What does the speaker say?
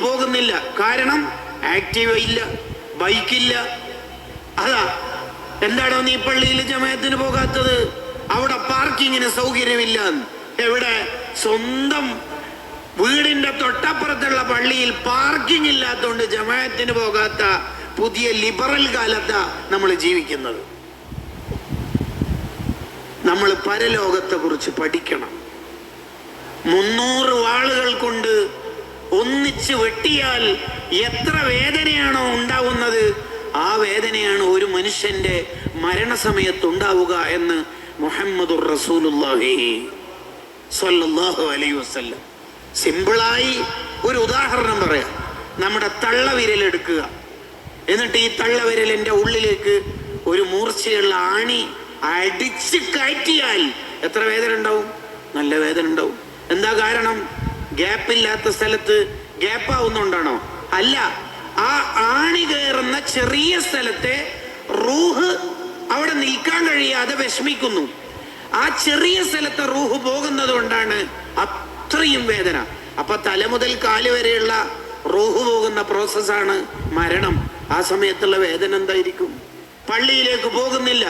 പോകുന്നില്ല. കാരണം ആക്റ്റീവ് ഇല്ല, ബൈക്കില്ല. അതാ എന്താണോ നീ പള്ളിയിൽ ജമാഅത്തിന് പോകാത്തത്? അവിടെ പാർക്കിങ്ങിന് സൗകര്യമില്ല. എവിടെ? സ്വന്തം വീടിന്റെ തൊട്ടപ്പുറത്തുള്ള പള്ളിയിൽ പാർക്കിംഗ് ഇല്ലാത്തതുകൊണ്ട് ജമാഅത്തിന് പോകാത്ത പുതിയ ലിബറൽ കാലത്താ നമ്മൾ ജീവിക്കുന്നത്. നമ്മൾ പരലോകത്തെ കുറിച്ച് പഠിക്കണം. 300 വാളുകൾ കൊണ്ട് ഒന്നിച്ച് വെട്ടിയാൽ എത്ര വേദനയാണോ ഉണ്ടാവുന്നത്, ആ വേദനയാണ് ഒരു മനുഷ്യന്റെ മരണസമയത്ത് ഉണ്ടാവുക എന്ന് മുഹമ്മദുർ റസൂലുള്ളാഹി സ്വല്ലല്ലാഹു അലൈഹി വസല്ലം. സിമ്പിളായി ഒരു ഉദാഹരണം പറയാം. നമ്മുടെ തള്ളവിരൽ എടുക്കുക, എന്നിട്ട് ഈ തള്ളവിരലിന്റെ ഉള്ളിലേക്ക് ഒരു മൂർച്ചയുള്ള ആണി അടിച്ച് കയറ്റിയാൽ എത്ര വേദന ഉണ്ടാവും? നല്ല വേദന ഉണ്ടാവും. എന്താ കാരണം? ഗ്യാപ്പില്ലാത്ത സ്ഥലത്ത് ഗ്യാപ്പാവുന്നുണ്ടാണോ? അല്ല, ആ ആണി കയറുന്ന ചെറിയ സ്ഥലത്തെ റൂഹ് അവിടെ നിൽക്കാൻ കഴിയാതെ വിഷമിക്കുന്നു. ആ ചെറിയ സ്ഥലത്തെ റൂഹ് പോകുന്നത് കൊണ്ടാണ് അത്രയും വേദന. അപ്പൊ തല മുതൽ കാല് വരെയുള്ള റൂഹ് പോകുന്ന പ്രോസസ്സാണ് മരണം. ആ സമയത്തുള്ള വേദന എന്തായിരിക്കും? പള്ളിയിലേക്ക് പോകുന്നില്ല.